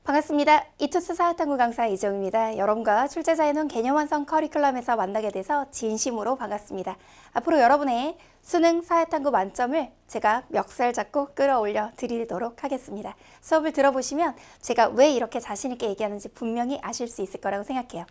반갑습니다. 이투스 사회탐구 강사 이정입니다. 여러분과 출제자해놓은 개념 완성 커리큘럼에서 만나게 돼서 진심으로 반갑습니다. 앞으로 여러분의 수능 사회탐구 만점을 제가 멱살 잡고 끌어올려 드리도록 하겠습니다. 수업을 들어보시면 제가 왜 이렇게 자신 있게 얘기하는지 분명히 아실 수 있을 거라고 생각해요.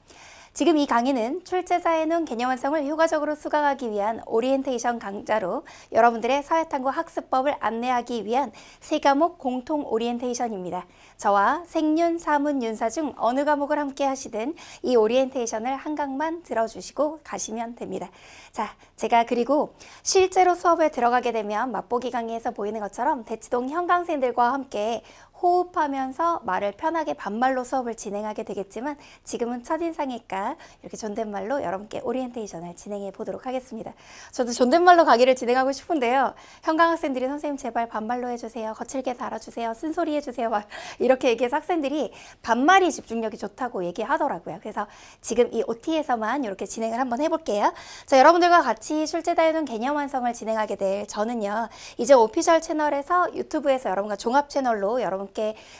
지금 이 강의는 출제자해놓은 개념 완성을 효과적으로 수강하기 위한 오리엔테이션 강좌로 여러분들의 사회탐구 학습법을 안내하기 위한 세 과목 공통 오리엔테이션입니다. 저와 생윤, 사문, 윤사 중 어느 과목을 함께 하시든 이 오리엔테이션을 한 강만 들어주시고 가시면 됩니다. 자, 제가 그리고 실제로 수업에 들어가게 되면 맛보기 강의에서 보이는 것처럼 대치동 현강생들과 함께 호흡하면서 말을 편하게 반말로 수업을 진행하게 되겠지만 지금은 첫인상이니까 이렇게 존댓말로 여러분께 오리엔테이션을 진행해 보도록 하겠습니다. 저도 존댓말로 강의를 진행하고 싶은데요. 현강학생들이 선생님 제발 반말로 해주세요. 거칠게 달아주세요. 쓴소리 해주세요. 막 이렇게 얘기해서 학생들이 반말이 집중력이 좋다고 얘기하더라고요. 그래서 지금 이 OT에서만 이렇게 진행을 한번 해볼게요. 자, 여러분들과 같이 출제자해놓은 개념 완성을 진행하게 될 저는요. 이제 오피셜 채널에서 유튜브에서 여러분과 종합 채널로 여러분께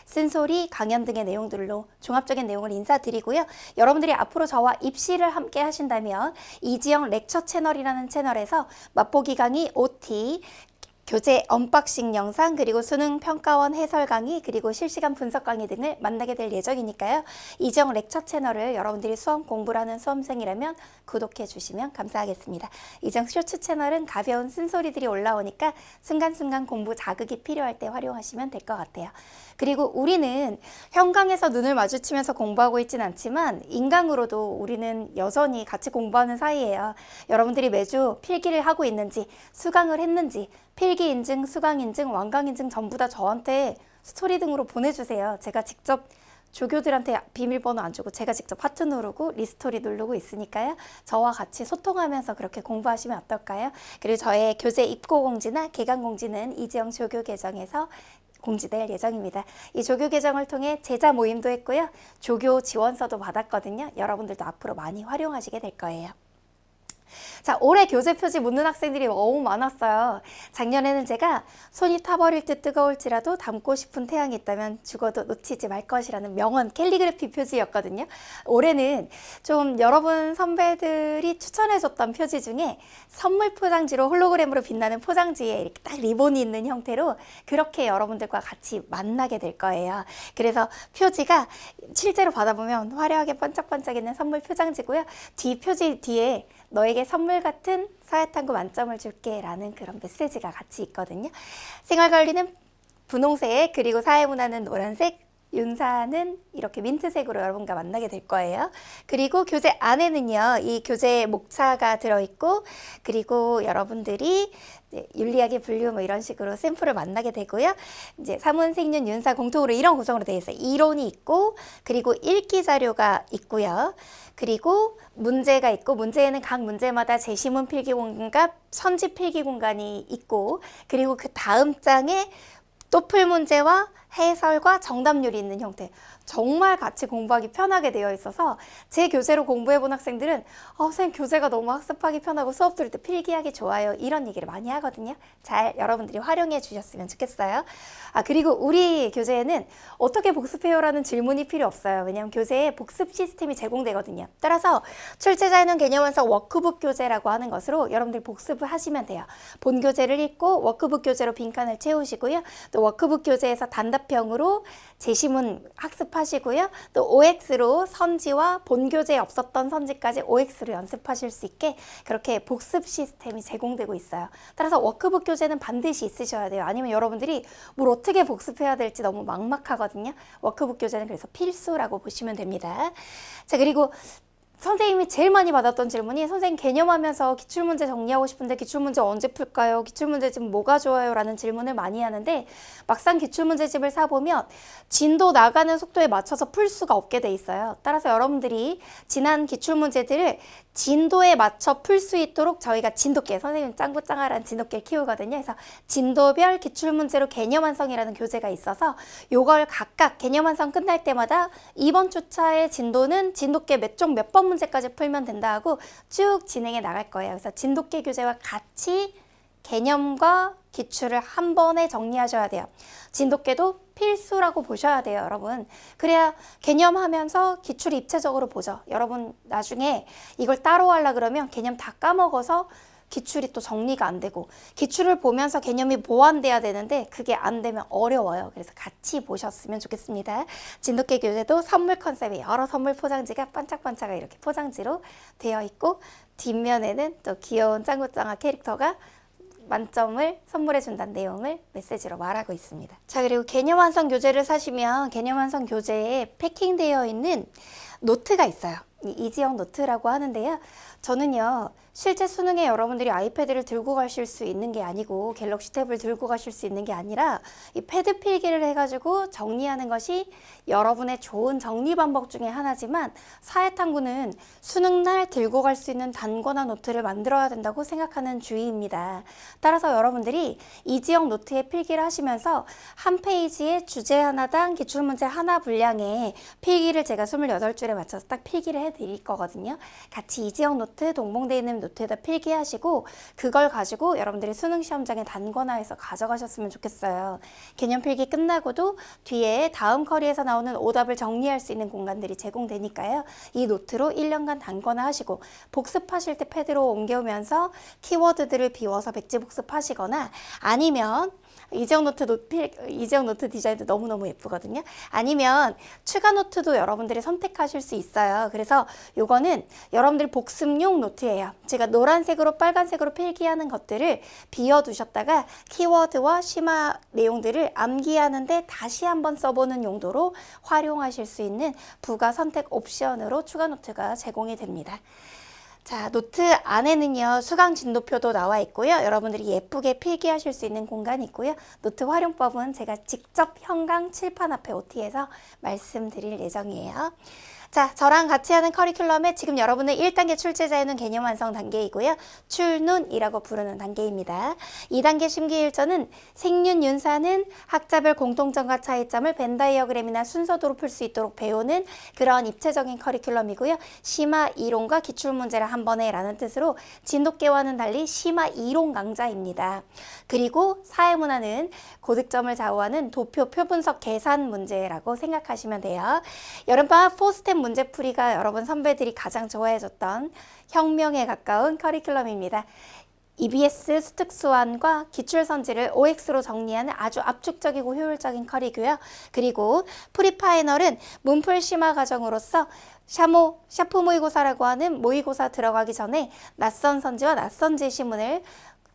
쓴소리, 강연 등의 내용들로 종합적인 내용을 인사드리고요. 여러분들이 앞으로 저와 입시를 함께 하신다면 이지영 렉처 채널이라는 채널에서 맛보기 강의 OT, 교재 언박싱 영상, 그리고 수능 평가원 해설 강의, 그리고 실시간 분석 강의 등을 만나게 될 예정이니까요. 이지영 렉처 채널을 여러분들이 수험 공부를 하는 수험생이라면 구독해 주시면 감사하겠습니다. 이지영 쇼츠 채널은 가벼운 쓴소리들이 올라오니까 순간순간 공부 자극이 필요할 때 활용하시면 될 것 같아요. 그리고 우리는 현강에서 눈을 마주치면서 공부하고 있진 않지만 인강으로도 우리는 여전히 같이 공부하는 사이예요. 여러분들이 매주 필기를 하고 있는지, 수강을 했는지, 필기 인증, 수강 인증, 완강 인증 전부 다 저한테 스토리 등으로 보내주세요. 제가 직접 조교들한테 비밀번호 안 주고 제가 직접 하트 누르고 리스토리 누르고 있으니까요. 저와 같이 소통하면서 그렇게 공부하시면 어떨까요? 그리고 저의 교재 입고 공지나 개강 공지는 이지영 조교 계정에서 공지될 예정입니다. 이 조교 계정을 통해 제자 모임도 했고요. 조교 지원서도 받았거든요. 여러분들도 앞으로 많이 활용하시게 될 거예요. 자, 올해 교재 표지 묻는 학생들이 너무 많았어요. 작년에는 제가 손이 타버릴 듯 뜨거울지라도 담고 싶은 태양이 있다면 죽어도 놓치지 말 것이라는 명언 캘리그래피 표지였거든요. 올해는 좀 여러분 선배들이 추천해줬던 표지 중에 선물 포장지로 홀로그램으로 빛나는 포장지에 이렇게 딱 리본이 있는 형태로 그렇게 여러분들과 같이 만나게 될 거예요. 그래서 표지가 실제로 받아보면 화려하게 반짝반짝이는 선물 포장지고요. 뒤 표지 뒤에 너에게 선물 같은 사회탐구 만점을 줄게 라는 그런 메시지가 같이 있거든요. 생활관리는 분홍색, 그리고 사회문화는 노란색, 윤사는 이렇게 민트색으로 여러분과 만나게 될 거예요. 그리고 교재 안에는요, 이 교재 목차가 들어있고, 그리고 여러분들이 윤리학의 분류 뭐 이런 식으로 샘플을 만나게 되고요. 이제 사문, 생윤, 윤사 공통으로 이런 구성으로 되어 있어요. 이론이 있고, 그리고 읽기 자료가 있고요. 그리고 문제가 있고, 문제에는 각 문제마다 제시문 필기 공간, 선지 필기 공간이 있고, 그리고 그 다음 장에 또 풀 문제와 해설과 정답률이 있는 형태. 정말 같이 공부하기 편하게 되어 있어서 제 교재로 공부해본 학생들은 선생님 교재가 너무 학습하기 편하고 수업 들을 때 필기하기 좋아요. 이런 얘기를 많이 하거든요. 잘 여러분들이 활용해 주셨으면 좋겠어요. 그리고 우리 교재에는 어떻게 복습해요라는 질문이 필요 없어요. 왜냐하면 교재에 복습 시스템이 제공되거든요. 따라서 출제자해놓은 개념 완성 워크북 교재라고 하는 것으로 여러분들이 복습을 하시면 돼요. 본 교재를 읽고 워크북 교재로 빈칸을 채우시고요. 또 워크북 교재에서 단답형으로 제시문 학습하시고요. 또 OX로 선지와 본 교재에 없었던 선지까지 OX로 연습하실 수 있게 그렇게 복습 시스템이 제공되고 있어요. 따라서 워크북 교재는 반드시 있으셔야 돼요. 아니면 여러분들이 뭘 어떻게 복습해야 될지 너무 막막하거든요. 워크북 교재는 그래서 필수라고 보시면 됩니다. 자, 그리고 선생님이 제일 많이 받았던 질문이 선생님 개념하면서 기출문제 정리하고 싶은데 기출문제 언제 풀까요? 기출문제집 뭐가 좋아요? 라는 질문을 많이 하는데 막상 기출문제집을 사보면 진도 나가는 속도에 맞춰서 풀 수가 없게 돼 있어요. 따라서 여러분들이 지난 기출문제들을 진도에 맞춰 풀 수 있도록 저희가 진돗개, 선생님 짱구짱아란 진돗개를 키우거든요. 그래서 진도별 기출문제로 개념완성이라는 교재가 있어서 요걸 각각 개념완성 끝날 때마다 이번 주차의 진도는 진돗개 몇 종 몇 번 문제까지 풀면 된다 하고 쭉 진행해 나갈 거예요. 그래서 진돗개 교재와 같이 개념과 기출을 한 번에 정리하셔야 돼요. 진돗개도 필수라고 보셔야 돼요, 여러분. 그래야 개념하면서 기출 입체적으로 보죠. 여러분 나중에 이걸 따로 하려 그러면 개념 다 까먹어서 기출이 또 정리가 안 되고, 기출을 보면서 개념이 보완돼야 되는데 그게 안 되면 어려워요. 그래서 같이 보셨으면 좋겠습니다. 진돗개 교재도 선물 컨셉의 여러 선물 포장지가 반짝반짝하게 이렇게 포장지로 되어 있고, 뒷면에는 또 귀여운 짱구짱아 캐릭터가 만점을 선물해 준다는 내용을 메시지로 말하고 있습니다. 자, 그리고 개념 완성 교재를 사시면 개념 완성 교재에 패킹되어 있는 노트가 있어요. 이지영 노트라고 하는데요. 저는요, 실제 수능에 여러분들이 아이패드를 들고 가실 수 있는 게 아니고 갤럭시 탭을 들고 가실 수 있는 게 아니라 이 패드 필기를 해가지고 정리하는 것이 여러분의 좋은 정리 방법 중에 하나지만, 사회탐구는 수능날 들고 갈 수 있는 단거나 노트를 만들어야 된다고 생각하는 주의입니다. 따라서 여러분들이 이지영 노트에 필기를 하시면서 한 페이지에 주제 하나당 기출문제 하나 분량의 필기를 제가 28줄에 맞춰서 딱 필기를 해드릴 거거든요. 같이 이지영 노트 동봉되어 있는 노트에다 필기하시고 그걸 가지고 여러분들이 수능 시험장에 단권화해서 가져가셨으면 좋겠어요. 개념 필기 끝나고도 뒤에 다음 커리에서 나오는 오답을 정리할 수 있는 공간들이 제공되니까요. 이 노트로 1년간 단권화 하시고, 복습하실 때 패드로 옮겨오면서 키워드들을 비워서 백지 복습하시거나, 아니면 이지영 노트 디자인도 너무너무 예쁘거든요. 아니면 추가 노트도 여러분들이 선택하실 수 있어요. 그래서 요거는 여러분들 복습용 노트예요. 제가 노란색으로 빨간색으로 필기하는 것들을 비워두셨다가 키워드와 심화 내용들을 암기하는데 다시 한번 써보는 용도로 활용하실 수 있는 부가 선택 옵션으로 추가 노트가 제공이 됩니다. 자, 노트 안에는요, 수강 진도표도 나와 있고요. 여러분들이 예쁘게 필기하실 수 있는 공간이 있고요. 노트 활용법은 제가 직접 현강 칠판 앞에 OT에서 말씀드릴 예정이에요. 자, 저랑 같이 하는 커리큘럼에 지금 여러분의 1단계 출제자에는 개념 완성 단계이고요. 출눈이라고 부르는 단계입니다. 2단계 심기일전은 생륜 윤사는 학자별 공통점과 차이점을 벤 다이어그램이나 순서도로 풀 수 있도록 배우는 그런 입체적인 커리큘럼이고요. 심화 이론과 기출문제를 한 번에 라는 뜻으로 진돗개와는 달리 심화 이론 강좌입니다. 그리고 사회문화는 고득점을 좌우하는 도표 표분석 계산 문제라고 생각하시면 돼요. 여름방학 포스템 문제풀이가 여러분 선배들이 가장 좋아해줬던 혁명에 가까운 커리큘럼입니다. EBS 수특수완과 기출선지를 OX로 정리하는 아주 압축적이고 효율적인 커리고요. 그리고 프리파이널은 문풀 심화 과정으로서 샤프 모의고사라고 하는 모의고사 들어가기 전에 낯선 선지와 낯선 제시문을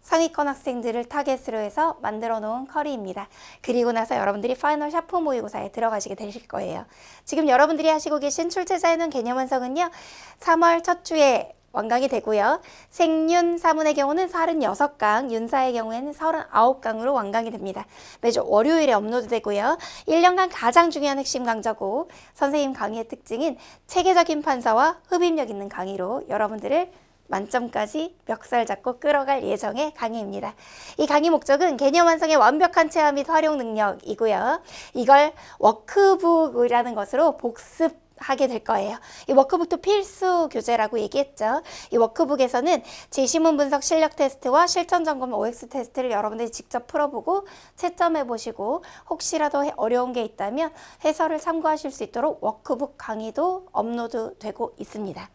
상위권 학생들을 타겟으로 해서 만들어 놓은 커리입니다. 그리고 나서 여러분들이 파이널 샤프 모의고사에 들어가시게 되실 거예요. 지금 여러분들이 하시고 계신 출제자에는 개념 완성은요, 3월 첫 주에 완강이 되고요. 생윤 사문의 경우는 36강, 윤사의 경우에는 39강으로 완강이 됩니다. 매주 월요일에 업로드되고요. 1년간 가장 중요한 핵심 강좌고, 선생님 강의의 특징인 체계적인 판사와 흡입력 있는 강의로 여러분들을 만점까지 멱살 잡고 끌어갈 예정의 강의입니다. 이 강의 목적은 개념 완성의 완벽한 체화 및 활용 능력이고요. 이걸 워크북이라는 것으로 복습하게 될 거예요. 이 워크북도 필수 교재라고 얘기했죠. 이 워크북에서는 제시문 분석 실력 테스트와 실전 점검 OX 테스트를 여러분들이 직접 풀어보고 채점해 보시고, 혹시라도 어려운 게 있다면 해설을 참고하실 수 있도록 워크북 강의도 업로드되고 있습니다.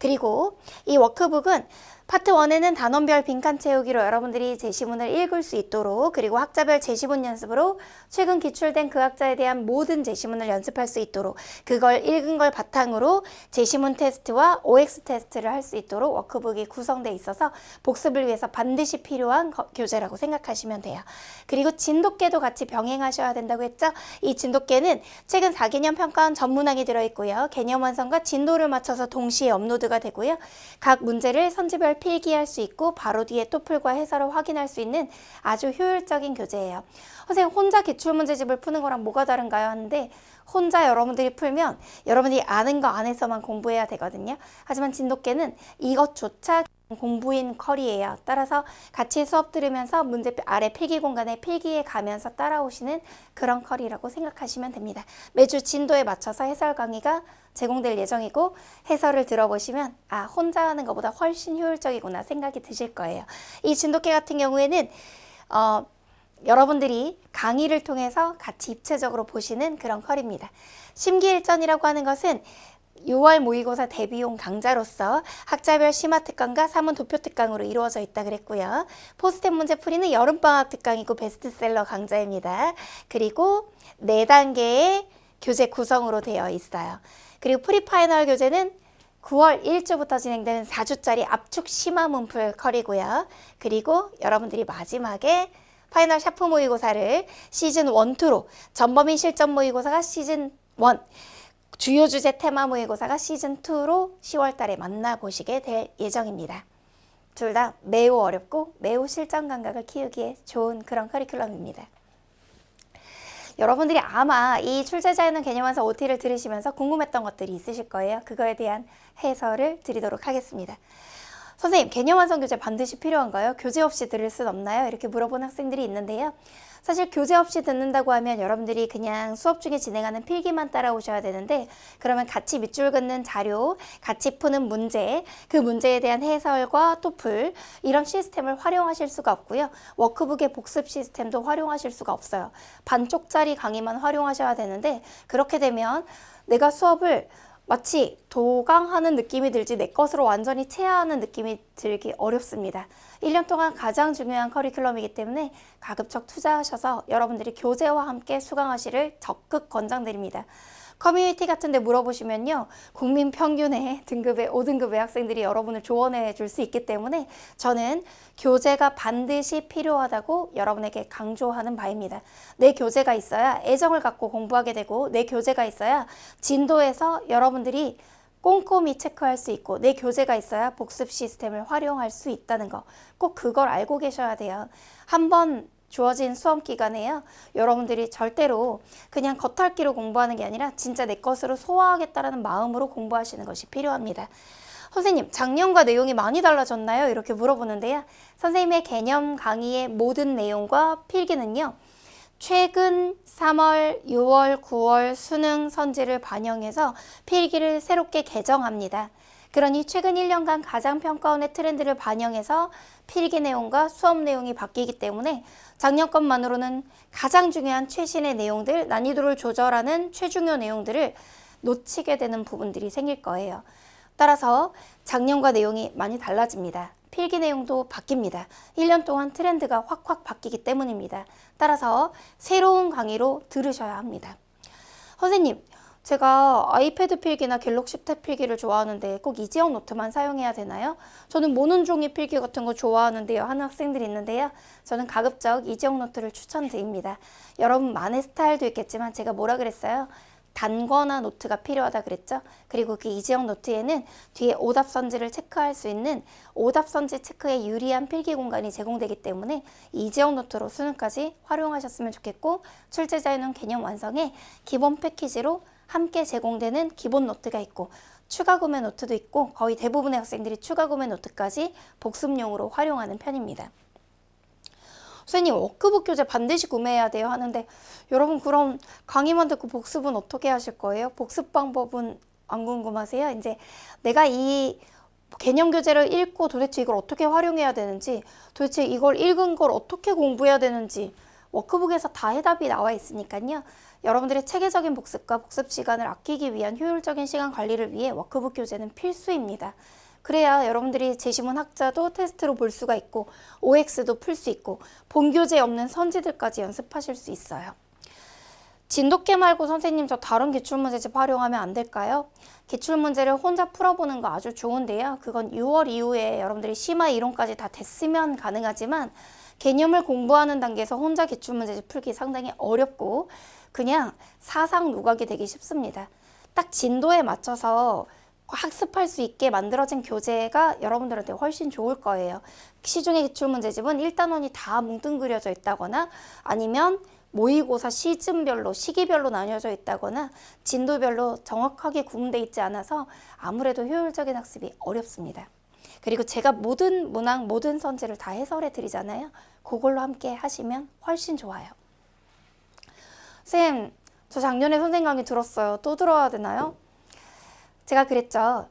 그리고 이 워크북은 파트 1에는 단원별 빈칸 채우기로 여러분들이 제시문을 읽을 수 있도록, 그리고 학자별 제시문 연습으로 최근 기출된 그 학자에 대한 모든 제시문을 연습할 수 있도록, 그걸 읽은 걸 바탕으로 제시문 테스트와 OX 테스트를 할 수 있도록 워크북이 구성되어 있어서 복습을 위해서 반드시 필요한 교재라고 생각하시면 돼요. 그리고 진돗개도 같이 병행하셔야 된다고 했죠. 이 진돗개는 최근 4개년 평가원 전문항이 들어있고요. 개념 완성과 진도를 맞춰서 동시에 업로드가 되고요. 각 문제를 선지별 필기할 수 있고 바로 뒤에 토플과 해설을 확인할 수 있는 아주 효율적인 교재예요. 선생님, 혼자 기출문제집을 푸는 거랑 뭐가 다른가요? 하는데, 혼자 여러분들이 풀면 여러분들이 아는 거 안에서만 공부해야 되거든요. 하지만 진돗개는 이것조차 공부인 커리예요. 따라서 같이 수업 들으면서 문제 아래 필기 공간에 필기해 가면서 따라오시는 그런 커리라고 생각하시면 됩니다. 매주 진도에 맞춰서 해설 강의가 제공될 예정이고, 해설을 들어보시면 아, 혼자 하는 것보다 훨씬 효율적이구나 생각이 드실 거예요. 이 진돗개 같은 경우에는 여러분들이 강의를 통해서 같이 입체적으로 보시는 그런 컬입니다. 심기일전이라고 하는 것은 6월 모의고사 대비용 강좌로서 학자별 심화 특강과 사문 도표 특강으로 이루어져 있다 그랬고요. 포스트잇 문제 풀이는 여름방학 특강이고 베스트셀러 강좌입니다. 그리고 4단계의 교재 구성으로 되어 있어요. 그리고 프리파이널 교재는 9월 1주부터 진행되는 4주짜리 압축 심화 문풀 컬이고요. 그리고 여러분들이 마지막에 파이널 샤프 모의고사를 시즌 1, 2로 전범위 실전 모의고사가 시즌 1, 주요 주제 테마 모의고사가 시즌 2로 10월 달에 만나보시게 될 예정입니다. 둘 다 매우 어렵고 매우 실전 감각을 키우기에 좋은 그런 커리큘럼입니다. 여러분들이 아마 이 출제자에는 개념 완성 OT를 들으시면서 궁금했던 것들이 있으실 거예요. 그거에 대한 해설을 드리도록 하겠습니다. 선생님, 개념 완성 교재 반드시 필요한가요? 교재 없이 들을 순 없나요? 이렇게 물어보는 학생들이 있는데요. 사실 교재 없이 듣는다고 하면 여러분들이 그냥 수업 중에 진행하는 필기만 따라오셔야 되는데, 그러면 같이 밑줄 긋는 자료, 같이 푸는 문제, 그 문제에 대한 해설과 토플 이런 시스템을 활용하실 수가 없고요. 워크북의 복습 시스템도 활용하실 수가 없어요. 반쪽짜리 강의만 활용하셔야 되는데, 그렇게 되면 내가 수업을 마치 도강하는 느낌이 들지 내 것으로 완전히 체화하는 느낌이 들기 어렵습니다. 1년 동안 가장 중요한 커리큘럼이기 때문에 가급적 투자하셔서 여러분들이 교재와 함께 수강하시를 적극 권장드립니다. 커뮤니티 같은 데 물어보시면요. 국민 평균의 등급의 5등급의 학생들이 여러분을 조언해 줄 수 있기 때문에 저는 교재가 반드시 필요하다고 여러분에게 강조하는 바입니다. 내 교재가 있어야 애정을 갖고 공부하게 되고 내 교재가 있어야 진도에서 여러분들이 꼼꼼히 체크할 수 있고 내 교재가 있어야 복습 시스템을 활용할 수 있다는 거 꼭 그걸 알고 계셔야 돼요. 한번 주어진 수험 기간에요. 여러분들이 절대로 그냥 겉핥기로 공부하는 게 아니라 진짜 내 것으로 소화하겠다라는 마음으로 공부하시는 것이 필요합니다. 선생님, 작년과 내용이 많이 달라졌나요? 이렇게 물어보는데요. 선생님의 개념 강의의 모든 내용과 필기는요. 최근 3월, 6월, 9월 수능 선지를 반영해서 필기를 새롭게 개정합니다. 그러니 최근 1년간 가장 평가원의 트렌드를 반영해서 필기 내용과 수업 내용이 바뀌기 때문에 작년 것만으로는 가장 중요한 최신의 내용들, 난이도를 조절하는 최중요 내용들을 놓치게 되는 부분들이 생길 거예요. 따라서 작년과 내용이 많이 달라집니다. 필기 내용도 바뀝니다. 1년 동안 트렌드가 확확 바뀌기 때문입니다. 따라서 새로운 강의로 들으셔야 합니다. 선생님, 제가 아이패드 필기나 갤럭시 탭 필기를 좋아하는데 꼭 이지영 노트만 사용해야 되나요? 저는 모는 종이 필기 같은 거 좋아하는데요. 하는 학생들이 있는데요. 저는 가급적 이지영 노트를 추천드립니다. 여러분만의 스타일도 있겠지만 제가 뭐라 그랬어요? 단권화 노트가 필요하다 그랬죠? 그리고 그 이지영 노트에는 뒤에 오답선지를 체크할 수 있는 오답선지 체크에 유리한 필기 공간이 제공되기 때문에 이지영 노트로 수능까지 활용하셨으면 좋겠고, 출제자에는 개념 완성에 기본 패키지로 함께 제공되는 기본 노트가 있고 추가 구매 노트도 있고 거의 대부분의 학생들이 추가 구매 노트까지 복습용으로 활용하는 편입니다. 선생님, 워크북 교재 반드시 구매해야 돼요 하는데, 여러분 그럼 강의만 듣고 복습은 어떻게 하실 거예요? 복습 방법은 안 궁금하세요? 이제 내가 이 개념 교재를 읽고 도대체 이걸 어떻게 활용해야 되는지, 도대체 이걸 읽은 걸 어떻게 공부해야 되는지 워크북에서 다 해답이 나와 있으니까요. 여러분들의 체계적인 복습과 복습 시간을 아끼기 위한 효율적인 시간 관리를 위해 워크북 교재는 필수입니다. 그래야 여러분들이 제시문 학자도 테스트로 볼 수가 있고 OX도 풀 수 있고 본교재에 없는 선지들까지 연습하실 수 있어요. 진돗개 말고 선생님 저 다른 기출문제집 활용하면 안 될까요? 기출문제를 혼자 풀어보는 거 아주 좋은데요. 그건 6월 이후에 여러분들이 심화 이론까지 다 됐으면 가능하지만 개념을 공부하는 단계에서 혼자 기출문제집 풀기 상당히 어렵고 그냥 사상 누각이 되기 쉽습니다. 딱 진도에 맞춰서 학습할 수 있게 만들어진 교재가 여러분들한테 훨씬 좋을 거예요. 시중의 기출문제집은 1단원이 다 뭉뚱그려져 있다거나 아니면 모의고사 시즌별로 시기별로 나뉘어져 있다거나 진도별로 정확하게 구분되어 있지 않아서 아무래도 효율적인 학습이 어렵습니다. 그리고 제가 모든 문항, 모든 선지를 다 해설해 드리잖아요. 그걸로 함께 하시면 훨씬 좋아요. 쌤, 저 작년에 선생님 강의 들었어요. 또 들어야 되나요? 제가 그랬죠.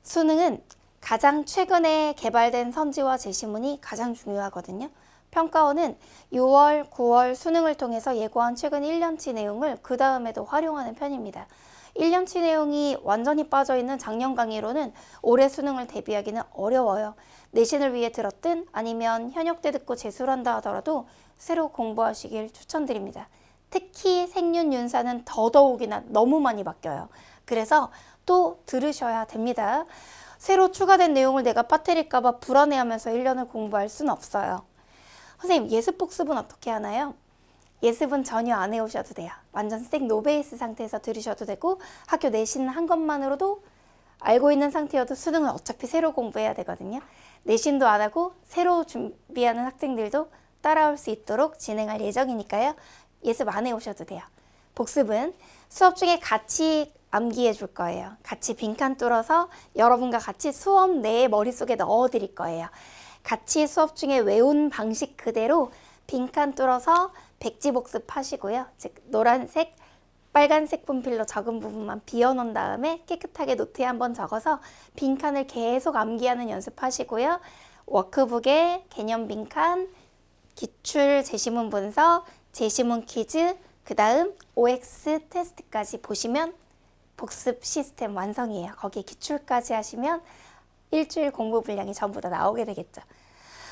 수능은 가장 최근에 개발된 선지와 제시문이 가장 중요하거든요. 평가원은 6월, 9월 수능을 통해서 예고한 최근 1년치 내용을 그 다음에도 활용하는 편입니다. 1년치 내용이 완전히 빠져있는 작년 강의로는 올해 수능을 대비하기는 어려워요. 내신을 위해 들었든 아니면 현역때 듣고 재수를 한다 하더라도 새로 공부하시길 추천드립니다. 특히 생륜 윤사는 더더욱이나 너무 많이 바뀌어요. 그래서 또 들으셔야 됩니다. 새로 추가된 내용을 내가 빠뜨릴까봐 불안해하면서 1년을 공부할 순 없어요. 선생님, 예습 복습은 어떻게 하나요? 예습은 전혀 안 해오셔도 돼요. 완전 생 노베이스 상태에서 들으셔도 되고 학교 내신 한 것만으로도 알고 있는 상태여도 수능은 어차피 새로 공부해야 되거든요. 내신도 안 하고 새로 준비하는 학생들도 따라올 수 있도록 진행할 예정이니까요. 예습 안 해오셔도 돼요. 복습은 수업 중에 같이 암기해 줄 거예요. 같이 빈칸 뚫어서 여러분과 같이 수업 내 머릿속에 넣어 드릴 거예요. 같이 수업 중에 외운 방식 그대로 빈칸 뚫어서 백지 복습하시고요. 즉 노란색, 빨간색 분필로 적은 부분만 비워놓은 다음에 깨끗하게 노트에 한번 적어서 빈칸을 계속 암기하는 연습하시고요. 워크북에 개념 빈칸, 기출 제시문 분석, 제시문 퀴즈, 그 다음 OX 테스트까지 보시면 복습 시스템 완성이에요. 거기에 기출까지 하시면 일주일 공부 분량이 전부 다 나오게 되겠죠.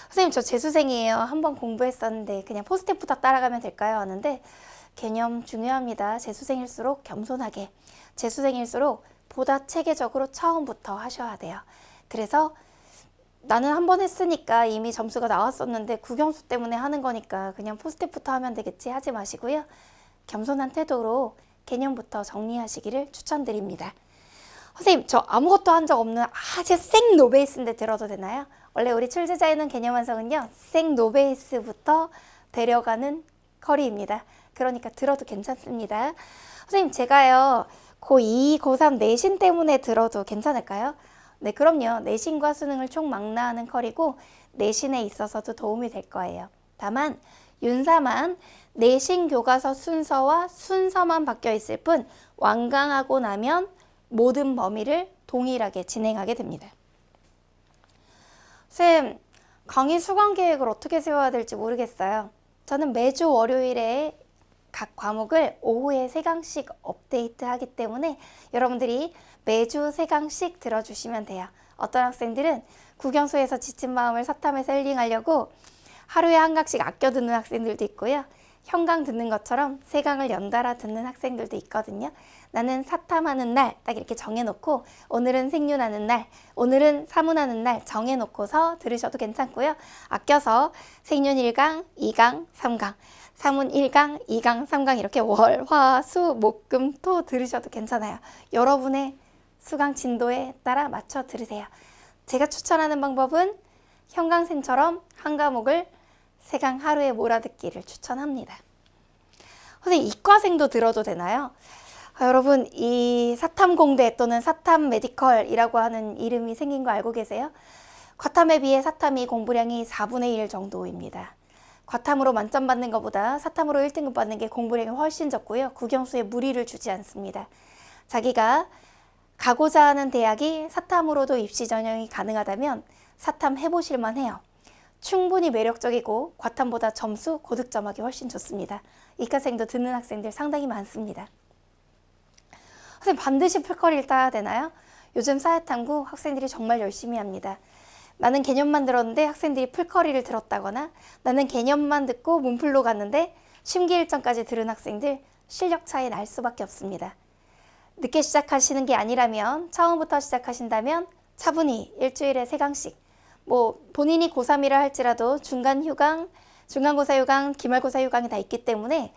선생님, 저 재수생이에요. 한번 공부했었는데 그냥 포스트잇부터 따라가면 될까요? 하는데 개념 중요합니다. 재수생일수록 겸손하게, 재수생일수록 보다 체계적으로 처음부터 하셔야 돼요. 그래서 나는 한 번 했으니까 이미 점수가 나왔었는데 국영수 때문에 하는 거니까 그냥 포스트잇부터 하면 되겠지 하지 마시고요. 겸손한 태도로 개념부터 정리하시기를 추천드립니다. 선생님, 저 아무것도 한 적 없는 아주 생 노베이스인데 들어도 되나요? 원래 우리 출제자에는 개념 완성은요, 생 노베이스부터 데려가는 커리입니다. 그러니까 들어도 괜찮습니다. 선생님, 제가요 고2, 고3 내신 때문에 들어도 괜찮을까요? 네, 그럼요. 내신과 수능을 총망라하는 커리고 내신에 있어서도 도움이 될 거예요. 다만 윤사만 내신 교과서 순서와 순서만 바뀌어 있을 뿐 완강하고 나면 모든 범위를 동일하게 진행하게 됩니다. 쌤, 강의 수강 계획을 어떻게 세워야 될지 모르겠어요. 저는 매주 월요일에 각 과목을 오후에 3강씩 업데이트하기 때문에 여러분들이 매주 3강씩 들어주시면 돼요. 어떤 학생들은 국영수에서 지친 마음을 사탐에서 힐링하려고 하루에 한 강씩 아껴 듣는 학생들도 있고요. 현강 듣는 것처럼 3강을 연달아 듣는 학생들도 있거든요. 나는 사탐하는 날 딱 이렇게 정해놓고 오늘은 생륜하는 날, 오늘은 사문하는 날 정해놓고서 들으셔도 괜찮고요. 아껴서 생륜 1강, 2강, 3강, 사문 1강, 2강, 3강 이렇게 월, 화, 수, 목, 금, 토 들으셔도 괜찮아요. 여러분의 수강 진도에 따라 맞춰 들으세요. 제가 추천하는 방법은 현강생처럼 한 과목을 3강 하루에 몰아듣기를 추천합니다. 선생님, 이과생도 들어도 되나요? 여러분, 이 사탐공대 또는 사탐 메디컬이라고 하는 이름이 생긴 거 알고 계세요? 과탐에 비해 사탐이 공부량이 4분의 1 정도입니다. 과탐으로 만점 받는 것보다 사탐으로 1등급 받는 게 공부량이 훨씬 적고요. 국영수에 무리를 주지 않습니다. 자기가 가고자 하는 대학이 사탐으로도 입시 전형이 가능하다면 사탐 해보실만 해요. 충분히 매력적이고 과탐보다 점수, 고득점하기 훨씬 좋습니다. 이과생도 듣는 학생들 상당히 많습니다. 선생님, 반드시 풀커리를 따야 되나요? 요즘 사회탐구 학생들이 정말 열심히 합니다. 나는 개념만 들었는데 학생들이 풀커리를 들었다거나 나는 개념만 듣고 문풀로 갔는데 심기일전까지 들은 학생들 실력 차이 날 수밖에 없습니다. 늦게 시작하시는 게 아니라면 처음부터 시작하신다면 차분히 일주일에 3강씩 본인이 고3이라 할지라도 중간휴강, 중간고사 휴강, 기말고사 휴강이 다 있기 때문에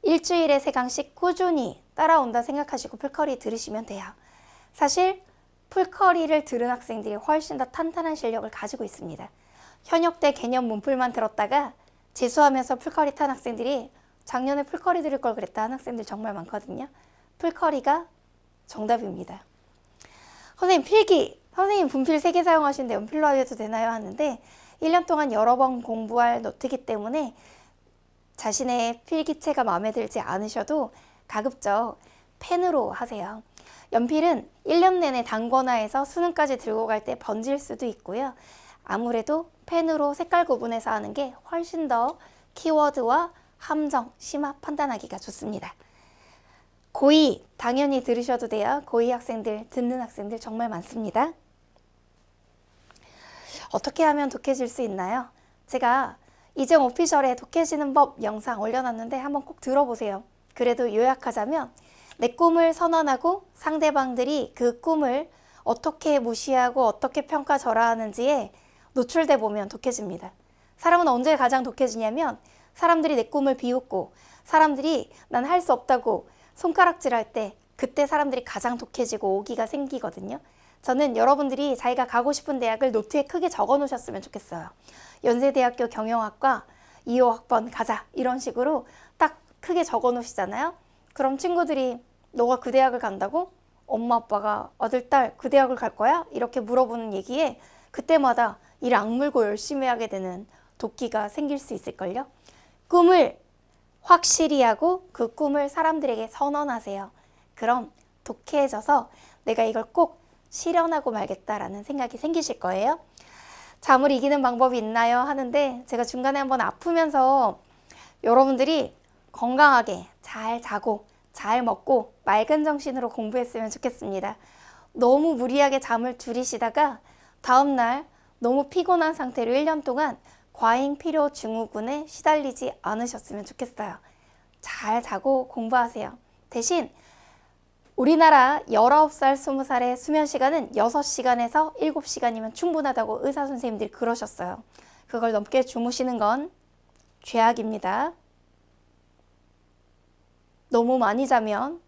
일주일에 3강씩 꾸준히 따라온다 생각하시고 풀커리 들으시면 돼요. 사실 풀커리를 들은 학생들이 훨씬 더 탄탄한 실력을 가지고 있습니다. 현역 때 개념 문풀만 들었다가 재수하면서 풀커리 탄 학생들이 작년에 풀커리 들을 걸 그랬다 하는 학생들 정말 많거든요. 풀커리가 정답입니다. 선생님, 필기. 선생님 분필 3개 사용하시는데 연필로 해도 되나요? 하는데 1년 동안 여러 번 공부할 노트이기 때문에 자신의 필기체가 마음에 들지 않으셔도 가급적 펜으로 하세요. 연필은 1년 내내 단권화해서 수능까지 들고 갈 때 번질 수도 있고요. 아무래도 펜으로 색깔 구분해서 하는 게 훨씬 더 키워드와 함정, 심화 판단하기가 좋습니다. 고2 당연히 들으셔도 돼요. 고2 학생들, 듣는 학생들 정말 많습니다. 어떻게 하면 독해질 수 있나요? 제가 이정 오피셜에 독해지는 법 영상 올려놨는데 한번 꼭 들어보세요. 그래도 요약하자면 내 꿈을 선언하고 상대방들이 그 꿈을 어떻게 무시하고 어떻게 평가절하하는지에 노출돼 보면 독해집니다. 사람은 언제 가장 독해지냐면 사람들이 내 꿈을 비웃고 사람들이 난 할 수 없다고 손가락질할 때 그때 사람들이 가장 독해지고 오기가 생기거든요. 저는 여러분들이 자기가 가고 싶은 대학을 노트에 크게 적어 놓으셨으면 좋겠어요. 연세대학교 경영학과 2호 학번 가자 이런 식으로 딱 크게 적어 놓으시잖아요. 그럼 친구들이 너가 그 대학을 간다고? 엄마 아빠가 아들 딸 그 대학을 갈 거야? 이렇게 물어보는 얘기에 그때마다 일 악물고 열심히 하게 되는 도끼가 생길 수 있을걸요. 꿈을 확실히 하고 그 꿈을 사람들에게 선언하세요. 그럼 독해져서 내가 이걸 꼭 실현하고 말겠다라는 생각이 생기실 거예요. 잠을 이기는 방법이 있나요? 하는데 제가 중간에 한번 아프면서 여러분들이 건강하게 잘 자고 잘 먹고 맑은 정신으로 공부했으면 좋겠습니다. 너무 무리하게 잠을 줄이시다가 다음날 너무 피곤한 상태로 1년 동안 과잉 피로 증후군에 시달리지 않으셨으면 좋겠어요. 잘 자고 공부하세요. 대신 우리나라 19살, 20살의 수면 시간은 6시간에서 7시간이면 충분하다고 의사 선생님들이 그러셨어요. 그걸 넘게 주무시는 건 죄악입니다. 너무 많이 자면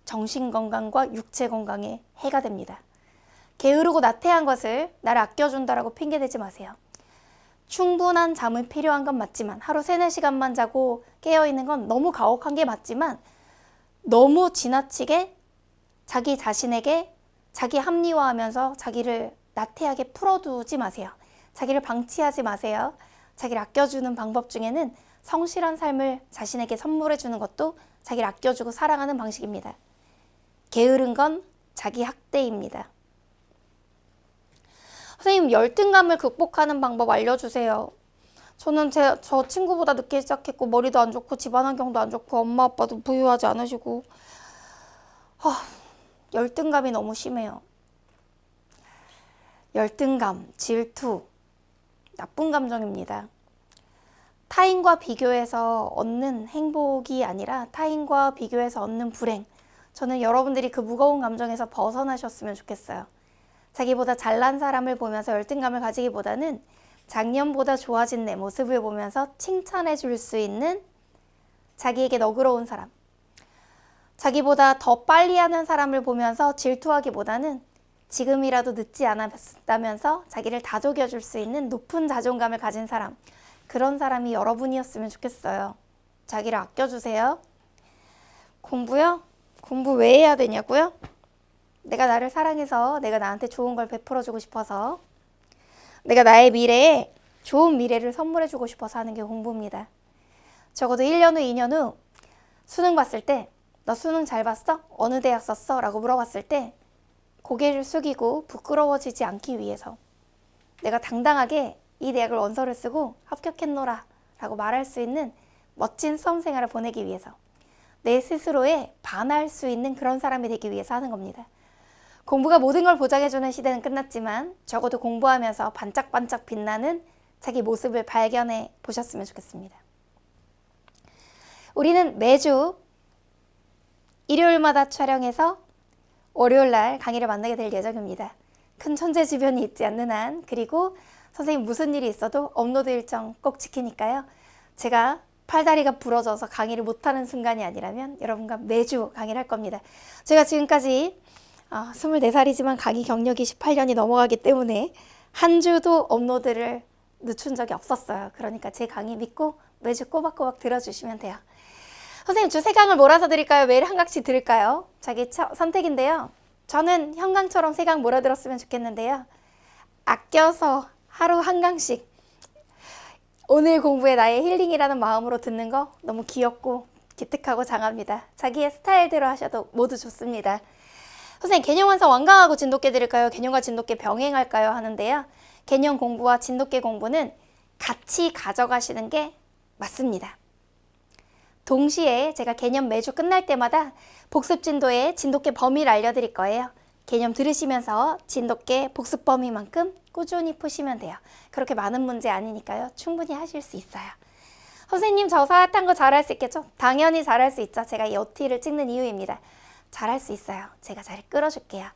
정신 건강과 육체 건강에 해가 됩니다. 게으르고 나태한 것을 나를 아껴준다라고 핑계대지 마세요. 충분한 잠은 필요한 건 맞지만 하루 3, 4시간만 자고 깨어있는 건 너무 가혹한 게 맞지만 너무 지나치게 자기 자신에게 자기 합리화하면서 자기를 나태하게 풀어두지 마세요. 자기를 방치하지 마세요. 자기를 아껴주는 방법 중에는 성실한 삶을 자신에게 선물해 주는 것도 자기를 아껴주고 사랑하는 방식입니다. 게으른 건 자기 학대입니다. 선생님, 열등감을 극복하는 방법 알려주세요. 저는 저 친구보다 늦게 시작했고 머리도 안 좋고 집안 환경도 안 좋고 엄마 아빠도 부유하지 않으시고 열등감이 너무 심해요. 열등감, 질투, 나쁜 감정입니다. 타인과 비교해서 얻는 행복이 아니라 타인과 비교해서 얻는 불행. 저는 여러분들이 그 무거운 감정에서 벗어나셨으면 좋겠어요. 자기보다 잘난 사람을 보면서 열등감을 가지기보다는 작년보다 좋아진 내 모습을 보면서 칭찬해 줄 수 있는 자기에게 너그러운 사람. 자기보다 더 빨리 하는 사람을 보면서 질투하기보다는 지금이라도 늦지 않았다면서 자기를 다독여 줄 수 있는 높은 자존감을 가진 사람. 그런 사람이 여러분이었으면 좋겠어요. 자기를 아껴주세요. 공부요? 공부 왜 해야 되냐고요? 내가 나를 사랑해서 내가 나한테 좋은 걸 베풀어주고 싶어서 내가 나의 미래에 좋은 미래를 선물해주고 싶어서 하는 게 공부입니다. 적어도 1년 후, 2년 후 수능 봤을 때 너 수능 잘 봤어? 어느 대학 썼어? 라고 물어봤을 때 고개를 숙이고 부끄러워지지 않기 위해서 내가 당당하게 이 대학을 원서를 쓰고 합격했노라 라고 말할 수 있는 멋진 수험 생활을 보내기 위해서 내 스스로에 반할 수 있는 그런 사람이 되기 위해서 하는 겁니다. 공부가 모든 걸 보장해주는 시대는 끝났지만 적어도 공부하면서 반짝반짝 빛나는 자기 모습을 발견해 보셨으면 좋겠습니다. 우리는 매주 일요일마다 촬영해서 월요일날 강의를 만나게 될 예정입니다. 큰 천재지변이 있지 않는 한, 그리고 선생님 무슨 일이 있어도 업로드 일정 꼭 지키니까요. 제가 팔다리가 부러져서 강의를 못하는 순간이 아니라면 여러분과 매주 강의를 할 겁니다. 제가 지금까지 24살이지만 강의 경력이 18년이 넘어가기 때문에 한 주도 업로드를 늦춘 적이 없었어요. 그러니까 제 강의 믿고 매주 꼬박꼬박 들어주시면 돼요. 선생님, 주 3강을 몰아서 드릴까요? 매일 한 강씩 들을까요? 자기 선택인데요. 저는 형광처럼 3강 몰아들었으면 좋겠는데요. 아껴서 하루 한 강씩 오늘 공부에 나의 힐링이라는 마음으로 듣는 거 너무 귀엽고 기특하고 장합니다. 자기의 스타일대로 하셔도 모두 좋습니다. 선생님, 개념 완성 완강하고 진돗개 드릴까요? 개념과 진돗개 병행할까요? 하는데요. 개념 공부와 진돗개 공부는 같이 가져가시는 게 맞습니다. 동시에 제가 개념 매주 끝날 때마다 복습 진도의 진돗개 범위를 알려드릴 거예요. 개념 들으시면서 진돗개 복습 범위만큼 꾸준히 푸시면 돼요. 그렇게 많은 문제 아니니까요. 충분히 하실 수 있어요. 선생님, 저 사탕거 잘할 수 있겠죠? 당연히 잘할 수 있죠. 제가 이 OT를 찍는 이유입니다. 잘할 수 있어요. 제가 잘 끌어줄게요.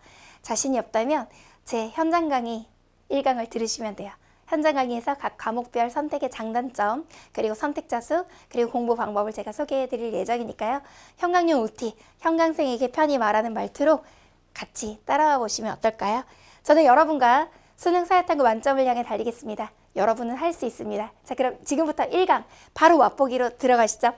자신이 없다면 제 현장 강의 1강을 들으시면 돼요. 현장 강의에서 각 과목별 선택의 장단점, 그리고 선택자 수, 그리고 공부 방법을 제가 소개해 드릴 예정이니까요. 현강용 OT, 현강생에게 편히 말하는 말투로 같이 따라와 보시면 어떨까요? 저는 여러분과 수능 사회탐구 만점을 향해 달리겠습니다. 여러분은 할 수 있습니다. 자, 그럼 지금부터 1강 바로 맛보기로 들어가시죠.